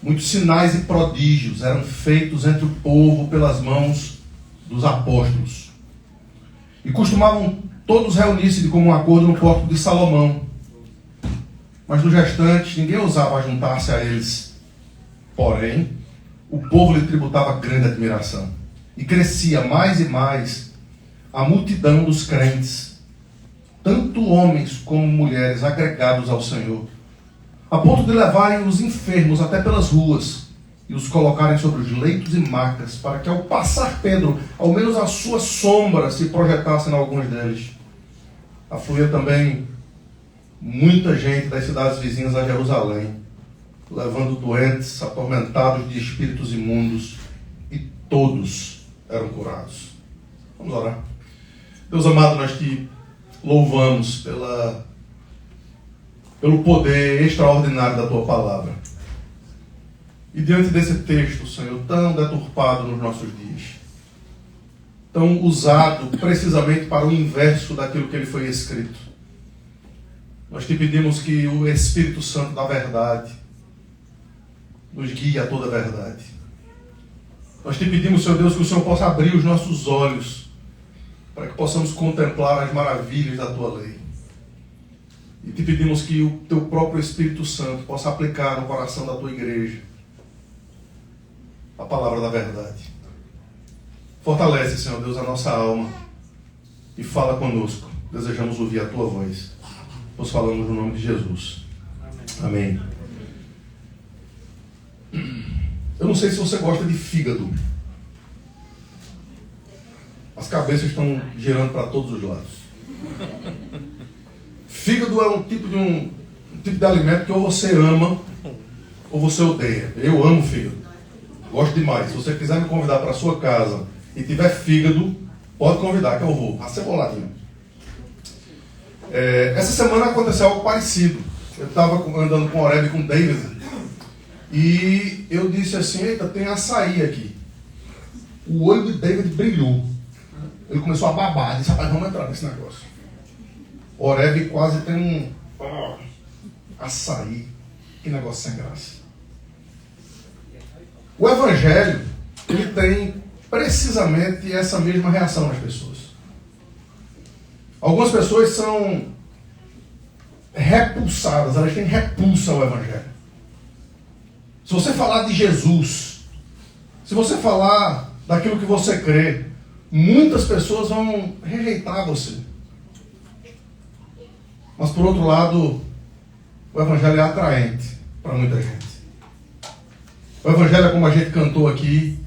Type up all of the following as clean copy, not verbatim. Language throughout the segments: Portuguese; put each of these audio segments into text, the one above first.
Muitos sinais e prodígios eram feitos entre o povo pelas mãos dos apóstolos. E costumavam todos reunir-se de comum acordo no pórtico de Salomão. Mas dos restantes, ninguém ousava juntar-se a eles. Porém, o povo lhe tributava grande admiração. E crescia mais e mais a multidão dos crentes, tanto homens como mulheres agregados ao Senhor, a ponto de levarem os enfermos até pelas ruas e os colocarem sobre os leitos e macas, para que ao passar Pedro, ao menos a sua sombra se projetasse em alguns deles. Afluía também muita gente das cidades vizinhas a Jerusalém, levando doentes, atormentados de espíritos imundos, e todos eram curados. Vamos orar. Deus amado, nós te louvamos pelo poder extraordinário da tua palavra. E diante desse texto, Senhor, tão deturpado nos nossos dias, tão usado precisamente para o inverso daquilo que ele foi escrito, nós te pedimos que o Espírito Santo da verdade nos guie a toda a verdade. Nós te pedimos, Senhor Deus, que o Senhor possa abrir os nossos olhos para que possamos contemplar as maravilhas da tua lei. E te pedimos que o teu próprio Espírito Santo possa aplicar no coração da tua igreja a palavra da verdade. Fortalece, Senhor Deus, a nossa alma e fala conosco. Desejamos ouvir a tua voz. Nós falamos no nome de Jesus. Amém. Eu não sei se você gosta de fígado. As cabeças estão girando para todos os lados. Fígado é um tipo de alimento que ou você ama ou você odeia. Eu amo fígado. Gosto demais. Se você quiser me convidar para a sua casa e tiver fígado, pode convidar que eu vou. Aceboladinho. Essa semana aconteceu algo parecido. Eu estava andando com o Oreb e com o David e eu disse assim: eita, tem açaí aqui. O olho de David brilhou. Ele começou a babar. Disse: rapaz, vamos entrar nesse negócio. O Oreb quase tem açaí. Que negócio sem graça. O Evangelho, ele tem precisamente essa mesma reação nas pessoas. Algumas pessoas são repulsadas, elas têm repulsa ao Evangelho. Se você falar de Jesus, se você falar daquilo que você crê, muitas pessoas vão rejeitar você. Mas por outro lado, o Evangelho é atraente para muita gente. O Evangelho é como a gente cantou aqui,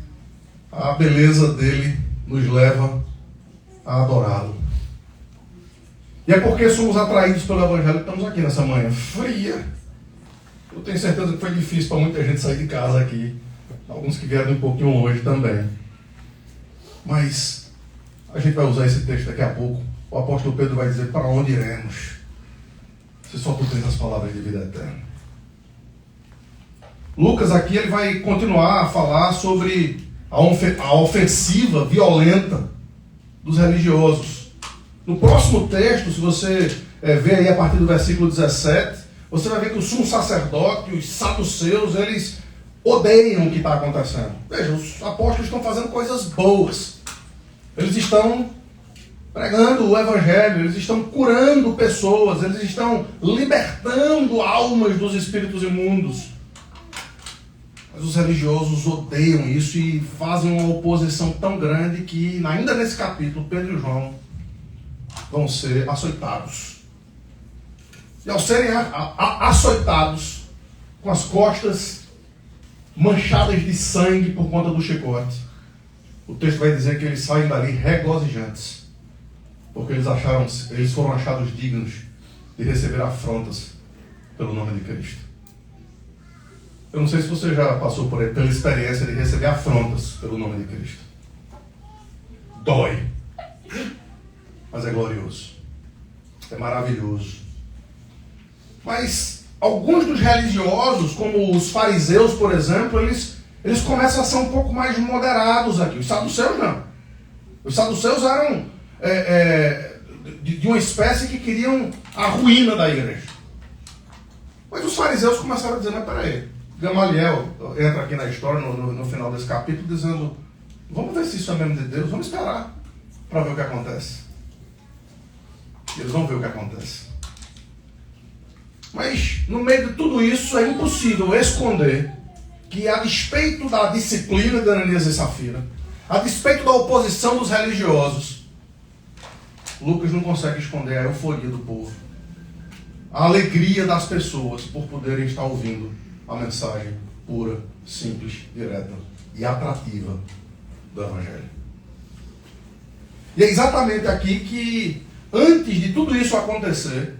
a beleza dele nos leva a adorá-lo. E é porque somos atraídos pelo Evangelho que estamos aqui nessa manhã fria. Eu tenho certeza que foi difícil para muita gente sair de casa aqui. Alguns que vieram um pouquinho longe também. Mas a gente vai usar esse texto daqui a pouco. O apóstolo Pedro vai dizer: para onde iremos? Se só tu tens as palavras de vida eterna. Lucas aqui ele vai continuar a falar sobre a ofensiva violenta dos religiosos. No próximo texto, se você ver aí a partir do versículo 17, você vai ver que o sumo sacerdote e os saduceus, eles odeiam o que está acontecendo. Veja, os apóstolos estão fazendo coisas boas. Eles estão pregando o Evangelho, eles estão curando pessoas, eles estão libertando almas dos espíritos imundos. Mas os religiosos odeiam isso e fazem uma oposição tão grande que, ainda nesse capítulo, Pedro e João vão ser açoitados. E ao serem açoitados, com as costas manchadas de sangue por conta do chicote, o texto vai dizer que eles saem dali regozijantes, porque eles foram achados dignos de receber afrontas pelo nome de Cristo. Eu não sei se você já passou pela experiência de receber afrontas pelo nome de Cristo. Dói. Mas é glorioso. É maravilhoso. Mas alguns dos religiosos, como os fariseus, por exemplo, eles começam a ser um pouco mais moderados aqui. Os saduceus não. Os saduceus eram de uma espécie que queriam a ruína da igreja. Mas os fariseus começaram a dizer: mas peraí, Gamaliel entra aqui na história, no final desse capítulo, dizendo: vamos ver se isso é mesmo de Deus, vamos esperar para ver o que acontece. E eles vão ver o que acontece. Mas, no meio de tudo isso, é impossível esconder que, a despeito da disciplina de Ananias e Safira, a despeito da oposição dos religiosos, Lucas não consegue esconder a euforia do povo, a alegria das pessoas por poderem estar ouvindo a mensagem pura, simples, direta e atrativa do Evangelho. E é exatamente aqui que, antes de tudo isso acontecer,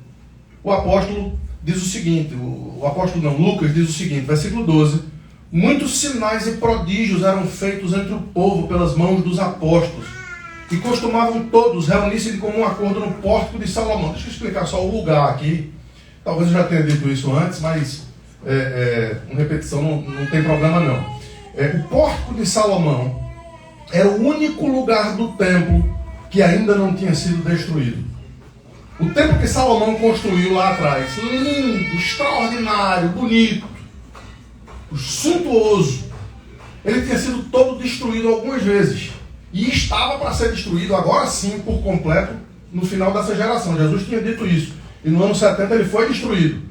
o apóstolo diz o seguinte, Lucas diz o seguinte, versículo 12: muitos sinais e prodígios eram feitos entre o povo pelas mãos dos apóstolos, e costumavam todos reunir-se de comum acordo no pórtico de Salomão. Deixa eu explicar só o lugar aqui. Talvez eu já tenha dito isso antes, mas uma repetição não tem problema não. O pórtico de Salomão era o único lugar do templo que ainda não tinha sido destruído. O templo que Salomão construiu lá atrás, lindo, extraordinário, bonito, suntuoso, ele tinha sido todo destruído algumas vezes. E estava para ser destruído, agora sim, por completo, no final dessa geração. Jesus tinha dito isso. E no ano 70 ele foi destruído.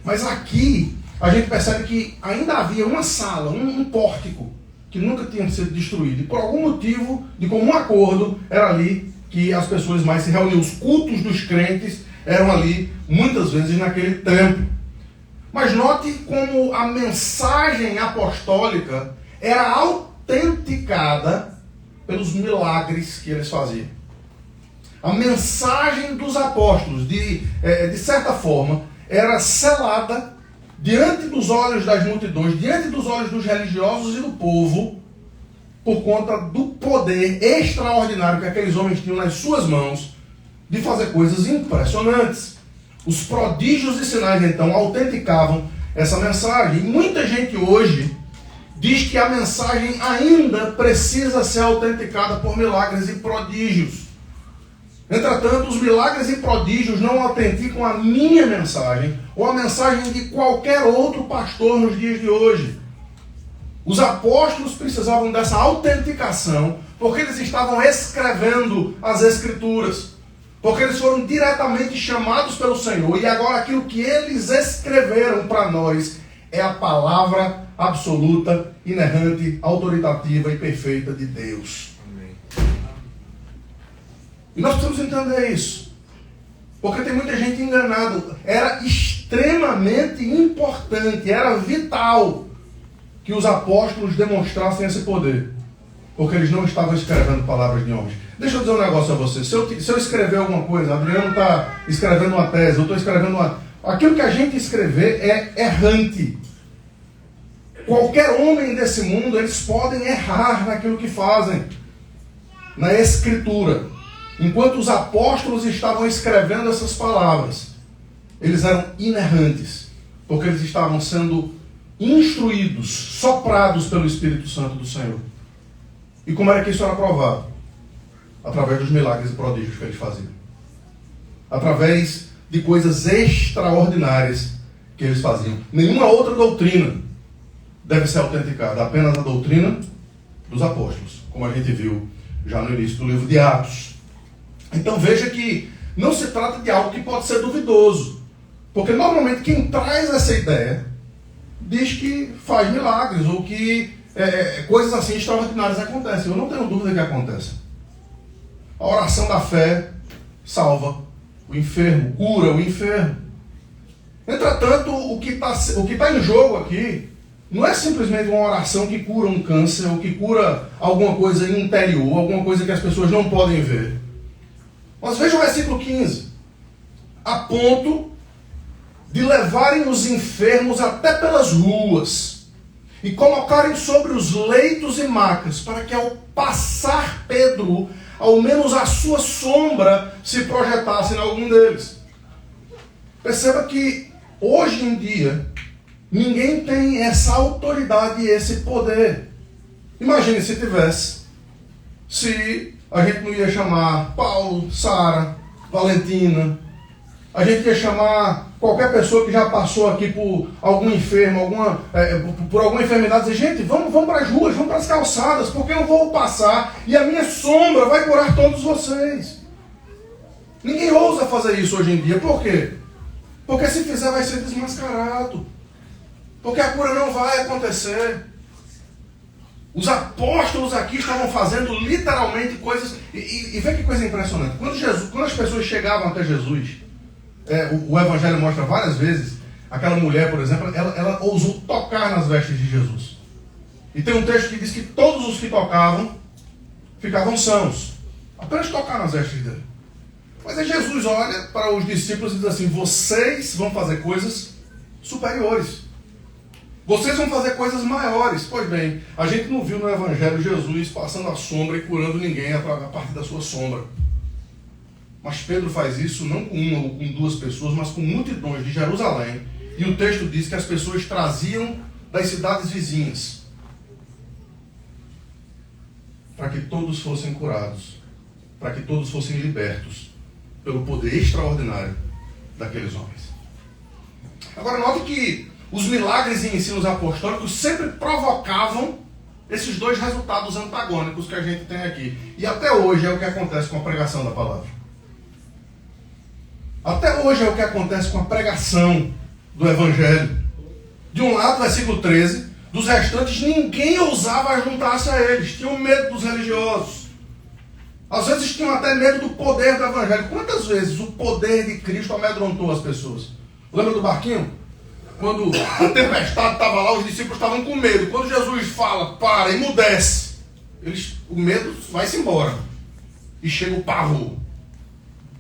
Mas aqui, a gente percebe que ainda havia uma sala, um pórtico, que nunca tinha sido destruído. E por algum motivo, de comum acordo, era ali que as pessoas mais se reuniam. Os cultos dos crentes eram ali, muitas vezes, naquele templo. Mas note como a mensagem apostólica era autenticada pelos milagres que eles faziam. A mensagem dos apóstolos, de certa forma, era selada diante dos olhos das multidões, diante dos olhos dos religiosos e do povo, por conta do poder extraordinário que aqueles homens tinham nas suas mãos de fazer coisas impressionantes. Os prodígios e sinais, então, autenticavam essa mensagem. E muita gente hoje diz que a mensagem ainda precisa ser autenticada por milagres e prodígios. Entretanto, os milagres e prodígios não autenticam a minha mensagem ou a mensagem de qualquer outro pastor nos dias de hoje. Os apóstolos precisavam dessa autenticação porque eles estavam escrevendo as Escrituras, porque eles foram diretamente chamados pelo Senhor, e agora aquilo que eles escreveram para nós é a palavra absoluta, inerrante, autoritativa e perfeita de Deus. Amém. E nós precisamos entender isso, porque tem muita gente enganada. Era extremamente importante, era vital que os apóstolos demonstrassem esse poder, porque eles não estavam escrevendo palavras de homens. Deixa eu dizer um negócio a você. Se eu escrever alguma coisa, Adriano está escrevendo uma tese, eu estou escrevendo uma... Aquilo que a gente escrever é errante. Qualquer homem desse mundo, eles podem errar naquilo que fazem, na escritura. Enquanto os apóstolos estavam escrevendo essas palavras, eles eram inerrantes, porque eles estavam sendo instruídos, soprados pelo Espírito Santo do Senhor. E como era que isso era provado? Através dos milagres e prodígios que eles faziam. Através de coisas extraordinárias que eles faziam. Nenhuma outra doutrina deve ser autenticada, apenas a doutrina dos apóstolos, como a gente viu já no início do livro de Atos. Então veja que não se trata de algo que pode ser duvidoso, porque normalmente quem traz essa ideia diz que faz milagres, ou que coisas assim extraordinárias acontecem. Eu não tenho dúvida que acontecem. A oração da fé salva o enfermo, cura o enfermo. Entretanto, o que tá em jogo aqui não é simplesmente uma oração que cura um câncer, ou que cura alguma coisa interior, alguma coisa que as pessoas não podem ver. Mas veja o versículo 15. A ponto de levarem os enfermos até pelas ruas e colocarem sobre os leitos e macas, para que ao passar Pedro, ao menos a sua sombra se projetasse em algum deles. Perceba que hoje em dia ninguém tem essa autoridade e esse poder. Imagine se tivesse. Se a gente não ia chamar Paulo, Sara, Valentina, A gente ia chamar qualquer pessoa que já passou aqui por algum enfermo, por alguma enfermidade, dizer, gente, vamos para as ruas, vamos para as calçadas, porque eu vou passar e a minha sombra vai curar todos vocês. Ninguém ousa fazer isso hoje em dia. Por quê? Porque se fizer vai ser desmascarado. Porque a cura não vai acontecer. Os apóstolos aqui estavam fazendo literalmente coisas... E vê que coisa impressionante. Quando as pessoas chegavam até Jesus, o Evangelho mostra várias vezes, aquela mulher, por exemplo, ela ousou tocar nas vestes de Jesus. E tem um texto que diz que todos os que tocavam ficavam sãos. Apenas tocar nas vestes dele. Mas aí Jesus olha para os discípulos e diz assim, vocês vão fazer coisas superiores. Vocês vão fazer coisas maiores. Pois bem, a gente não viu no Evangelho Jesus passando a sombra e curando ninguém a partir da sua sombra. Mas Pedro faz isso não com uma ou com duas pessoas, mas com multidões de Jerusalém. E o texto diz que as pessoas traziam das cidades vizinhas para que todos fossem curados, para que todos fossem libertos pelo poder extraordinário daqueles homens. Agora note que os milagres e ensinos apostólicos sempre provocavam esses dois resultados antagônicos que a gente tem aqui. E até hoje é o que acontece com a pregação da palavra. Até hoje é o que acontece com a pregação do Evangelho. De um lado, versículo 13, dos restantes ninguém ousava juntar-se a eles. Tinham medo dos religiosos. Às vezes tinham até medo do poder do Evangelho. Quantas vezes o poder de Cristo amedrontou as pessoas? Lembra do barquinho? Quando a tempestade estava lá, os discípulos estavam com medo. Quando Jesus fala, para, emudece, o medo vai-se embora. E chega o pavor.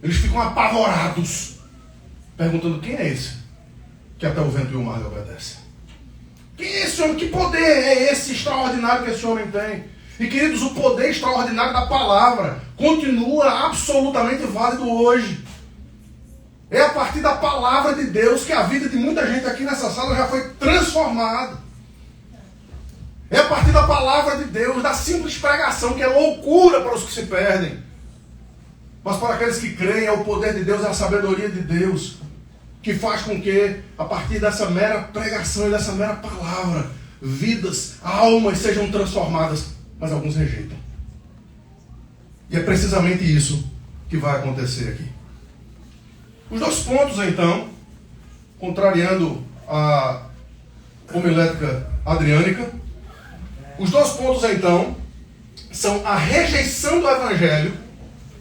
Eles ficam apavorados, perguntando, quem é esse que até o vento e o mar lhe obedecem? Quem é esse homem? Que poder é esse extraordinário que esse homem tem? E queridos, o poder extraordinário da palavra continua absolutamente válido hoje. É a partir da palavra de Deus que a vida de muita gente aqui nessa sala já foi transformada. É a partir da palavra de Deus, da simples pregação, que é loucura para os que se perdem. Mas para aqueles que creem, é o poder de Deus, é a sabedoria de Deus, que faz com que, a partir dessa mera pregação e dessa mera palavra, vidas, almas sejam transformadas, mas alguns rejeitam. E é precisamente isso que vai acontecer aqui. Os dois pontos, então, contrariando a homilética adriânica, os dois pontos, então, são a rejeição do Evangelho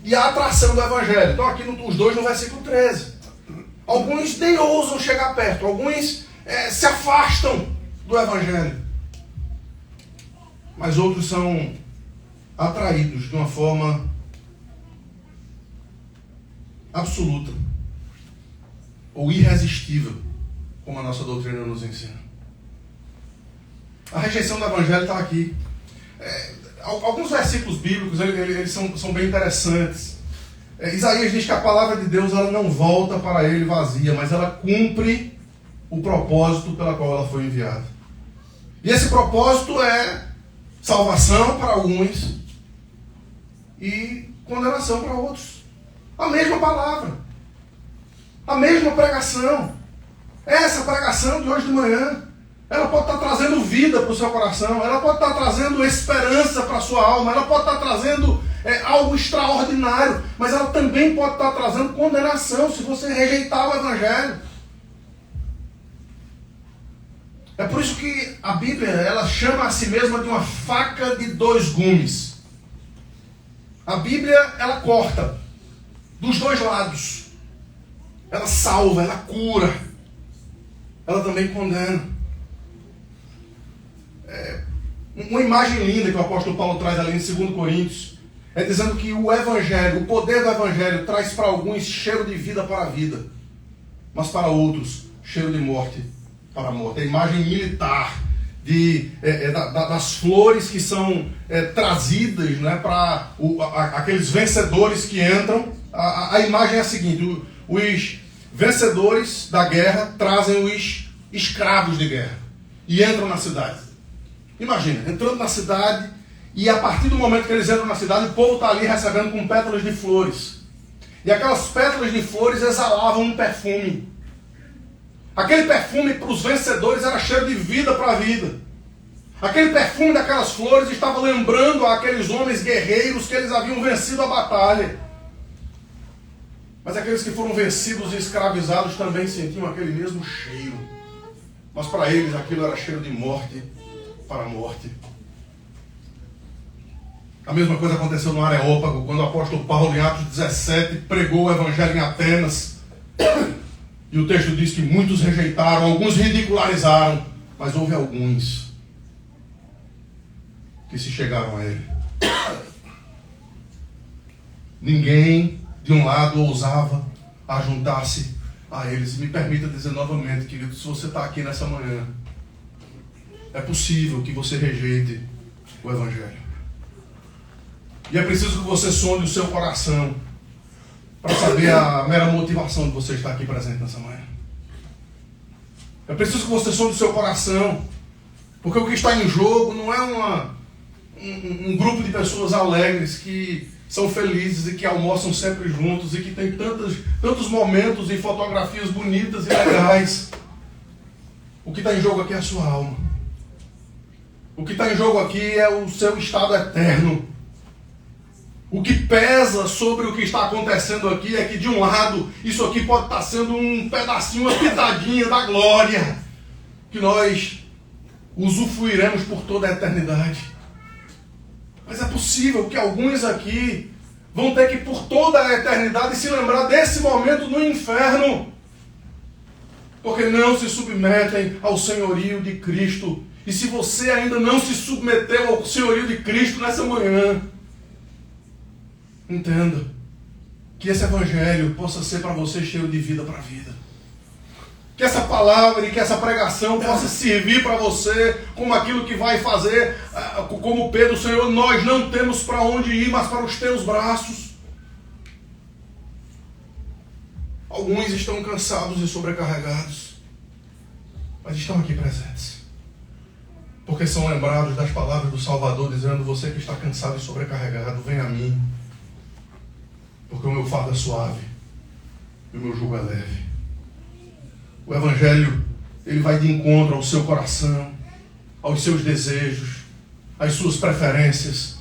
e a atração do Evangelho. Então, aqui os dois no versículo 13. Alguns nem ousam chegar perto, alguns se afastam do Evangelho. Mas outros são atraídos de uma forma absoluta ou irresistível, como a nossa doutrina nos ensina. A rejeição do Evangelho está aqui. Alguns versículos bíblicos eles são bem interessantes. Isaías diz que a palavra de Deus ela não volta para ele vazia, mas ela cumpre o propósito pela qual ela foi enviada. E esse propósito é salvação para alguns e condenação para outros. A mesma palavra, a mesma pregação. Essa pregação de hoje de manhã, ela pode estar trazendo vida para o seu coração, ela pode estar trazendo esperança para a sua alma, ela pode estar trazendo algo extraordinário, mas ela também pode estar trazendo condenação se você rejeitar o Evangelho. É por isso que a Bíblia ela chama a si mesma de uma faca de dois gumes. A Bíblia ela corta dos dois lados. Ela salva, ela cura, ela também condena. Uma imagem linda que o apóstolo Paulo traz ali em 2 Coríntios é dizendo que o Evangelho, o poder do Evangelho traz para alguns cheiro de vida para a vida, mas para outros cheiro de morte para a morte. A imagem militar das flores que são trazidas, né, para aqueles vencedores que entram. A imagem é a seguinte: os vencedores da guerra trazem os escravos de guerra e entram na cidade. Imagina, entrando na cidade, e a partir do momento que eles entram na cidade, o povo está ali recebendo com pétalas de flores. E aquelas pétalas de flores exalavam um perfume. Aquele perfume para os vencedores era cheiro de vida para a vida. Aquele perfume daquelas flores estava lembrando àqueles homens guerreiros que eles haviam vencido a batalha. Mas aqueles que foram vencidos e escravizados também sentiam aquele mesmo cheiro. Mas para eles aquilo era cheiro de morte para a morte. A mesma coisa aconteceu no Areópago, quando o apóstolo Paulo, em Atos 17, pregou o evangelho em Atenas. E o texto diz que muitos rejeitaram, alguns ridicularizaram, mas houve alguns que se chegaram a ele. Ninguém, de um lado, ousava ajuntar-se a eles. E me permita dizer novamente, querido, se você está aqui nessa manhã, é possível que você rejeite o evangelho. E é preciso que você sonde o seu coração para saber a mera motivação de você estar aqui presente nessa manhã. É preciso que você sonde o seu coração, porque o que está em jogo não é um grupo de pessoas alegres que são felizes e que almoçam sempre juntos e que tem tantos momentos e fotografias bonitas e legais. O que está em jogo aqui é a sua alma. O que está em jogo aqui é o seu estado eterno. O que pesa sobre o que está acontecendo aqui é que, de um lado, isso aqui pode estar sendo um pedacinho, uma pitadinha da glória, que nós usufruiremos por toda a eternidade. Mas é possível que alguns aqui vão ter que, por toda a eternidade, se lembrar desse momento no inferno, porque não se submetem ao senhorio de Cristo. E se você ainda não se submeteu ao senhorio de Cristo nessa manhã, entenda que esse evangelho possa ser para você cheio de vida para a vida. Que essa palavra e que essa pregação possa servir para você como aquilo que vai fazer, como Pedro, Senhor, nós não temos para onde ir, mas para os teus braços. Alguns estão cansados e sobrecarregados, mas estão aqui presentes, porque são lembrados das palavras do Salvador, dizendo: você que está cansado e sobrecarregado, vem a mim, porque o meu fardo é suave e o meu jugo é leve. O evangelho, ele vai de encontro ao seu coração, aos seus desejos, às suas preferências.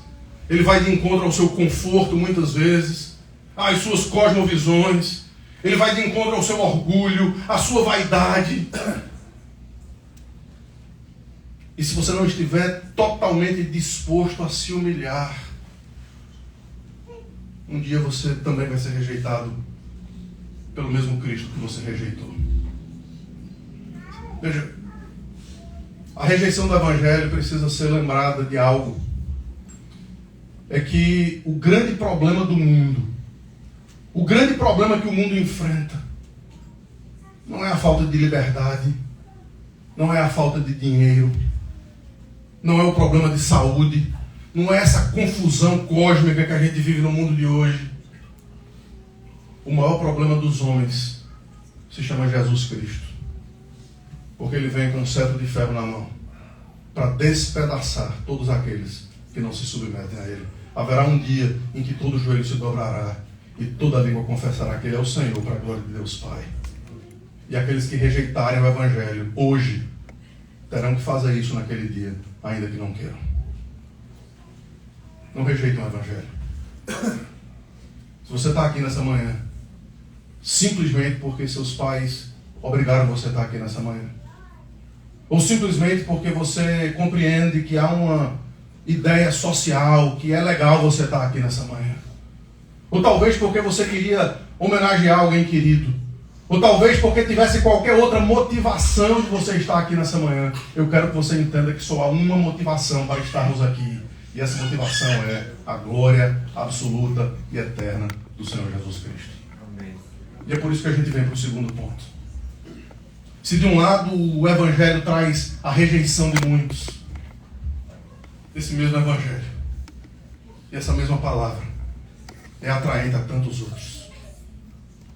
Ele vai de encontro ao seu conforto, muitas vezes, às suas cosmovisões. Ele vai de encontro ao seu orgulho, à sua vaidade. E se você não estiver totalmente disposto a se humilhar, um dia você também vai ser rejeitado pelo mesmo Cristo que você rejeitou. Veja, a rejeição do evangelho precisa ser lembrada de algo. É que o grande problema do mundo, o grande problema que o mundo enfrenta, não é a falta de liberdade, não é a falta de dinheiro, não é o problema de saúde, não é essa confusão cósmica que a gente vive no mundo de hoje. O maior problema dos homens se chama Jesus Cristo. Porque ele vem com um cetro de ferro na mão para despedaçar todos aqueles que não se submetem a ele. Haverá um dia em que todo joelho se dobrará e toda língua confessará que ele é o Senhor, para a glória de Deus Pai. E aqueles que rejeitarem o evangelho hoje terão que fazer isso naquele dia, ainda que não queiram. Não rejeitem o evangelho. Se você está aqui nessa manhã simplesmente porque seus pais obrigaram você a estar aqui nessa manhã, ou simplesmente porque você compreende que há uma ideia social, que é legal você estar aqui nessa manhã, ou talvez porque você queria homenagear alguém querido, ou talvez porque tivesse qualquer outra motivação de você estar aqui nessa manhã, eu quero que você entenda que só há uma motivação para estarmos aqui, e essa motivação é a glória absoluta e eterna do Senhor Jesus Cristo. Amém. E é por isso que a gente vem para o segundo ponto. Se de um lado o evangelho traz a rejeição de muitos, esse mesmo evangelho e essa mesma palavra é atraente a tantos outros.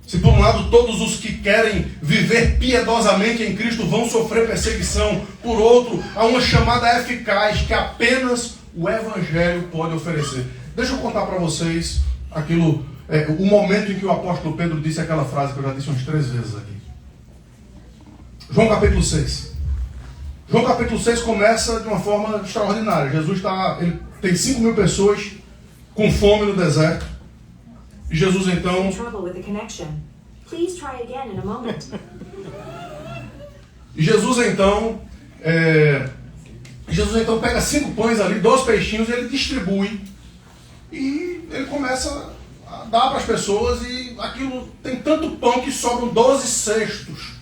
Se por um lado todos os que querem viver piedosamente em Cristo vão sofrer perseguição, por outro há uma chamada eficaz que apenas o evangelho pode oferecer. Deixa eu contar para vocês aquilo o momento em que o apóstolo Pedro disse aquela frase que eu já disse umas 3 vezes aqui. João capítulo 6. João capítulo 6 começa de uma forma extraordinária. Jesus ele tem 5.000 pessoas com fome no deserto. E Jesus então... E Jesus então pega 5 pães ali, 2 peixinhos, e ele distribui. E ele começa a dar para as pessoas, e aquilo tem tanto pão que sobram 12 cestos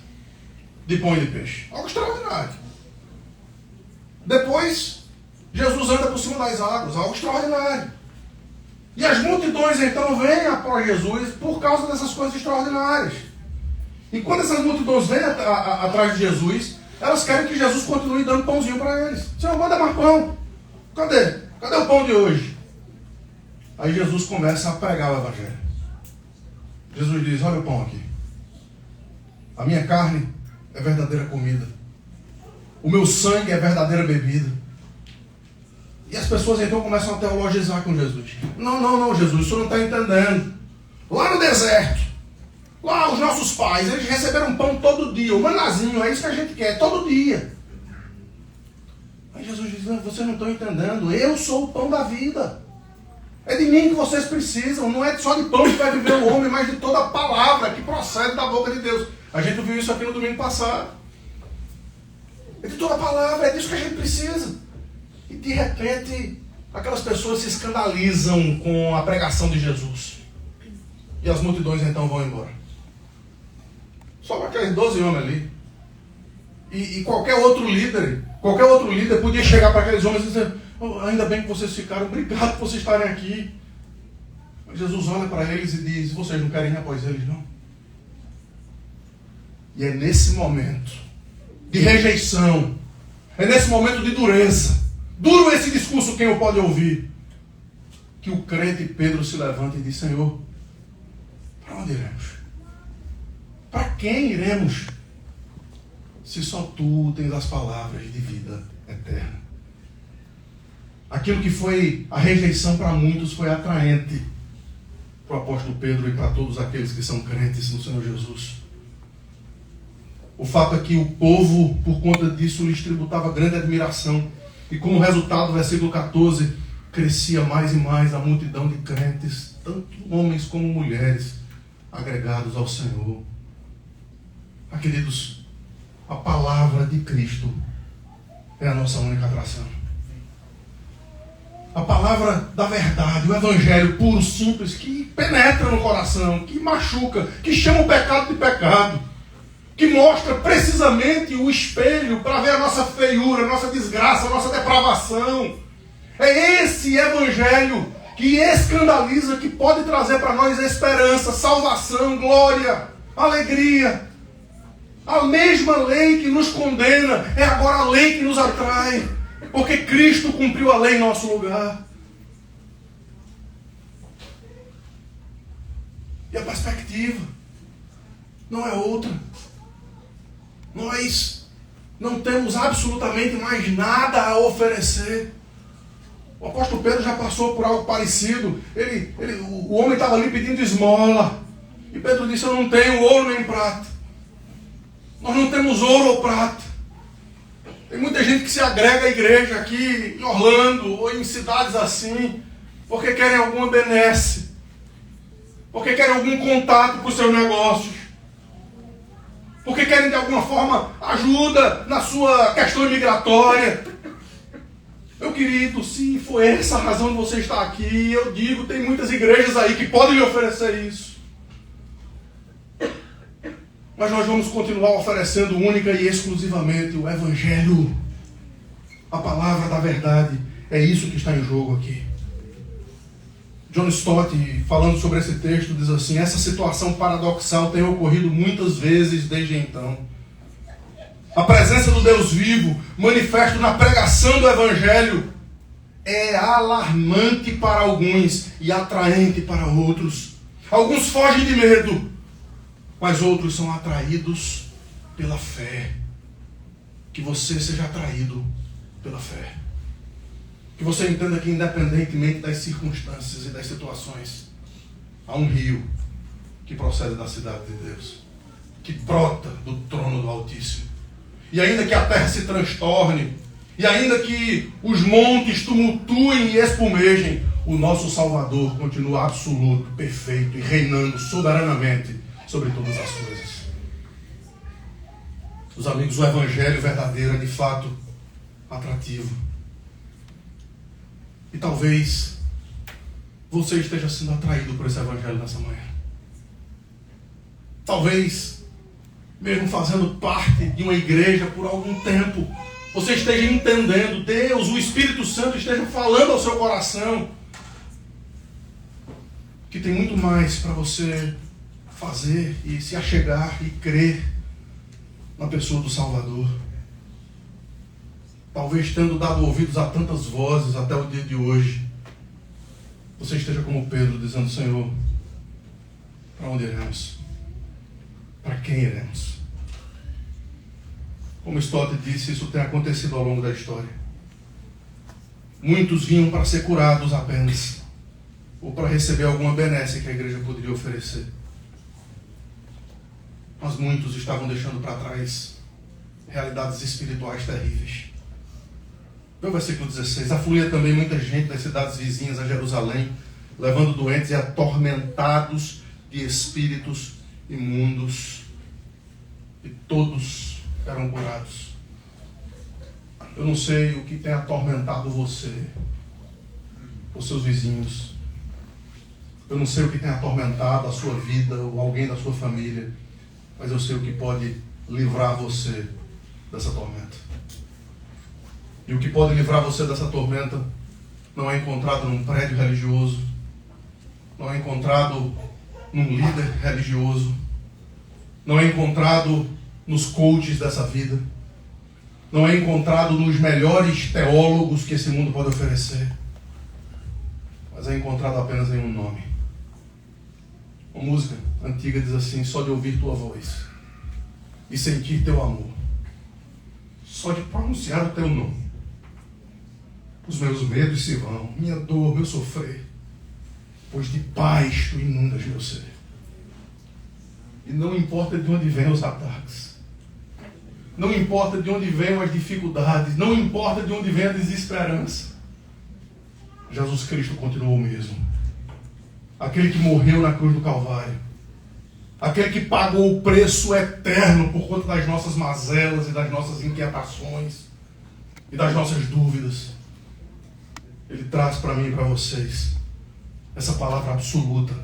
de pão e de peixe. Algo extraordinário. Depois, Jesus anda por cima das águas, algo extraordinário. E as multidões então vêm após Jesus por causa dessas coisas extraordinárias. E quando essas multidões vêm atrás de Jesus, elas querem que Jesus continue dando pãozinho para eles. Senhor, manda mais pão. Cadê? Cadê o pão de hoje? Aí Jesus começa a pregar o evangelho. Jesus diz, olha o pão aqui. A minha carne é verdadeira comida. O meu sangue é verdadeira bebida. E as pessoas então começam a teologizar com Jesus. Não, Jesus, o senhor não está entendendo. Lá no deserto, lá os nossos pais, eles receberam pão todo dia. O manazinho, é isso que a gente quer, todo dia. Aí Jesus diz, não, vocês não estão entendendo. Eu sou o pão da vida. É de mim que vocês precisam. Não é só de pão que vai viver o homem, mas de toda a palavra que procede da boca de Deus. A gente viu isso aqui no domingo passado. É de toda a palavra, é disso que a gente precisa. E de repente, aquelas pessoas se escandalizam com a pregação de Jesus. E as multidões então vão embora. Só aqueles 12 homens ali. E qualquer outro líder podia chegar para aqueles homens e dizer, oh, ainda bem que vocês ficaram, obrigado por vocês estarem aqui. Mas Jesus olha para eles e diz, vocês não querem ir após eles, não? E é nesse momento de rejeição, é nesse momento de dureza, duro esse discurso, quem o pode ouvir, que o crente Pedro se levanta e diz, Senhor, para onde iremos? Para quem iremos? Se só tu tens as palavras de vida eterna. Aquilo que foi a rejeição para muitos foi atraente para o apóstolo Pedro e para todos aqueles que são crentes no Senhor Jesus. O fato é que o povo, por conta disso, lhes tributava grande admiração. E como resultado, versículo 14, crescia mais e mais a multidão de crentes, tanto homens como mulheres, agregados ao Senhor. Ah, queridos, a palavra de Cristo é a nossa única atração. A palavra da verdade, o evangelho puro, simples, que penetra no coração, que machuca, que chama o pecado de pecado, que mostra precisamente o espelho para ver a nossa feiura, a nossa desgraça, a nossa depravação. É esse evangelho que escandaliza, que pode trazer para nós esperança, salvação, glória, alegria. A mesma lei que nos condena é agora a lei que nos atrai, porque Cristo cumpriu a lei em nosso lugar. E a perspectiva não é outra. Nós não temos absolutamente mais nada a oferecer. O apóstolo Pedro já passou por algo parecido. O homem estava ali pedindo esmola. E Pedro disse, eu não tenho ouro nem prata. Nós não temos ouro ou prata. Tem muita gente que se agrega à igreja aqui em Orlando ou em cidades assim, porque querem alguma benesse, porque querem algum contato com os seus negócios, porque querem de alguma forma ajuda na sua questão migratória. Meu querido, se for essa a razão de você estar aqui, eu digo, tem muitas igrejas aí que podem lhe oferecer isso. Mas nós vamos continuar oferecendo única e exclusivamente o Evangelho. A palavra da verdade. É isso que está em jogo aqui. John Stott, falando sobre esse texto, diz assim, essa situação paradoxal tem ocorrido muitas vezes desde então. A presença do Deus vivo, manifesto na pregação do Evangelho, é alarmante para alguns e atraente para outros. Alguns fogem de medo, mas outros são atraídos pela fé. Que você seja atraído pela fé. Que você entenda que independentemente das circunstâncias e das situações, Há um rio que procede da cidade de Deus, que brota do trono do Altíssimo. E ainda que a terra se transtorne, e ainda que os montes tumultuem e espumejem, o nosso Salvador continua absoluto, perfeito e reinando soberanamente sobre todas as coisas. Os amigos, o Evangelho verdadeiro é de fato atrativo. E talvez você esteja sendo atraído por esse Evangelho nessa manhã. Talvez, mesmo fazendo parte de uma igreja por algum tempo, você esteja entendendo, Deus, o Espírito Santo esteja falando ao seu coração que tem muito mais para você fazer e se achegar e crer na pessoa do Salvador. Talvez tendo dado ouvidos a tantas vozes até o dia de hoje, você esteja como Pedro dizendo: Senhor, para onde iremos? Para quem iremos? Como Stott disse, isso tem acontecido ao longo da história. Muitos vinham para ser curados apenas, ou para receber alguma benesse que a igreja poderia oferecer. Mas muitos estavam deixando para trás realidades espirituais terríveis. No versículo 16: afluía também muita gente das cidades vizinhas a Jerusalém, levando doentes e atormentados de espíritos imundos, e todos eram curados. Eu não sei o que tem atormentado você, os seus vizinhos. Eu não sei o que tem atormentado a sua vida ou alguém da sua família, mas eu sei o que pode livrar você dessa tormenta. E o que pode livrar você dessa tormenta não é encontrado num prédio religioso, não é encontrado num líder religioso, não é encontrado nos coaches dessa vida, não é encontrado nos melhores teólogos que esse mundo pode oferecer, mas é encontrado apenas em um nome. Uma música antiga diz assim: só de ouvir tua voz e sentir teu amor, só de pronunciar o teu nome, os meus medos se vão, minha dor, meu sofrer, pois de paz tu inundas meu ser. E não importa de onde vêm os ataques, não importa de onde vêm as dificuldades, não importa de onde vem a desesperança, Jesus Cristo continua o mesmo. Aquele que morreu na cruz do Calvário, aquele que pagou o preço eterno por conta das nossas mazelas e das nossas inquietações e das nossas dúvidas, Ele traz para mim e para vocês essa palavra absoluta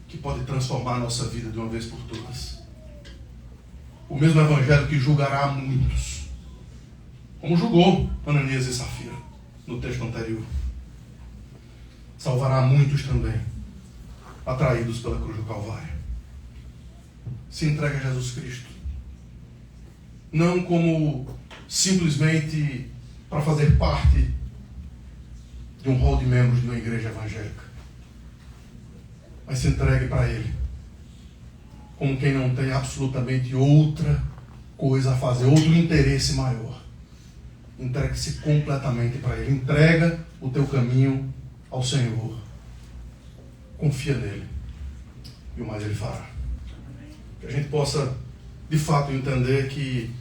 que pode transformar a nossa vida de uma vez por todas. O mesmo Evangelho que julgará a muitos, como julgou Ananias e Safira no texto anterior, salvará muitos também, atraídos pela cruz do Calvário. Se entregue a Jesus Cristo, não como simplesmente para fazer parte de um hall de membros de uma igreja evangélica, mas se entregue para Ele como quem não tem absolutamente outra coisa a fazer, outro interesse maior. Entregue-se completamente para Ele. Entrega o teu caminho ao Senhor. Confia nele e o mais Ele fará. Que a gente possa de fato entender que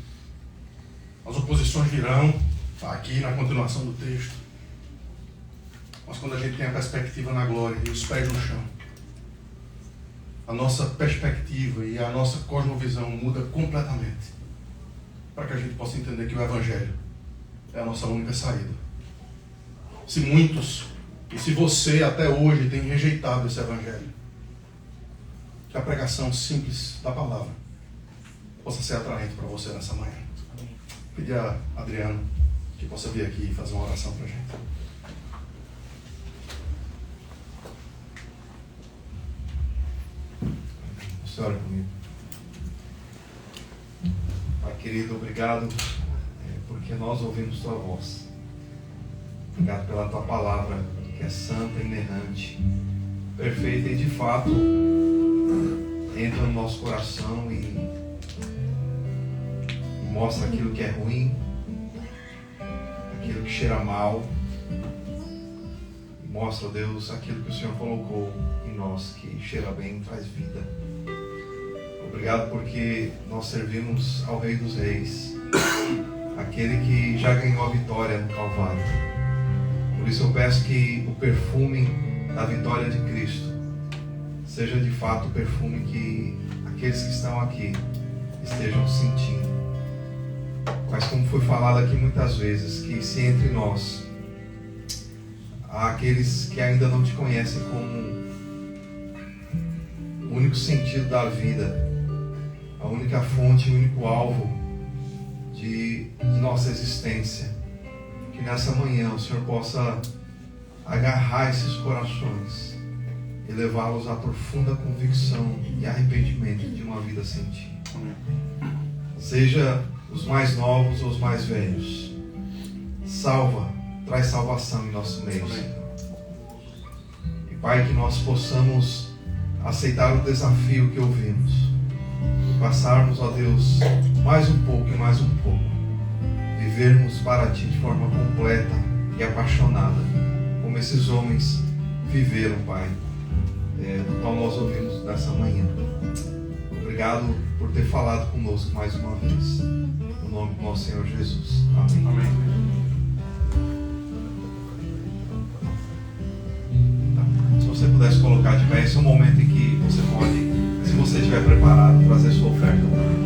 as oposições virão, está aqui na continuação do texto, mas quando a gente tem a perspectiva na glória e os pés no chão, a nossa perspectiva e a nossa cosmovisão muda completamente, para que a gente possa entender que o Evangelho é a nossa única saída. Se muitos, e se você até hoje tem rejeitado esse Evangelho, que a pregação simples da palavra possa ser atraente para você nessa manhã. Pedir a Adriano que possa vir aqui e fazer uma oração para a gente. Você ora comigo. Pai querido, obrigado porque nós ouvimos tua voz. Obrigado pela tua palavra, que é santa, inerrante, perfeita e de fato entra no nosso coração e mostra aquilo que é ruim, aquilo que cheira mal, e mostra, Deus, aquilo que o Senhor colocou em nós, que cheira bem e traz vida. Obrigado porque nós servimos ao Rei dos Reis, aquele que já ganhou a vitória no Calvário. Por isso eu peço que o perfume da vitória de Cristo seja de fato o perfume que aqueles que estão aqui estejam sentindo. Mas como foi falado aqui muitas vezes, que se entre nós há aqueles que ainda não te conhecem como o único sentido da vida, a única fonte, o único alvo de nossa existência, que nessa manhã o Senhor possa agarrar esses corações e levá-los à profunda convicção e arrependimento de uma vida sem Ti. Seja os mais novos ou os mais velhos, salva, traz salvação em nosso meio, Senhor. E Pai, que nós possamos aceitar o desafio que ouvimos, passarmos, ó Deus, mais um pouco e mais um pouco, vivermos para Ti de forma completa e apaixonada, como esses homens viveram, Pai, do qual nós ouvimos nessa manhã. Obrigado por ter falado conosco mais uma vez, no nome do nosso Senhor Jesus. Amém. Amém. Tá. Se você pudesse colocar de pé, esse é o momento em que você pode, se você estiver preparado, trazer sua oferta.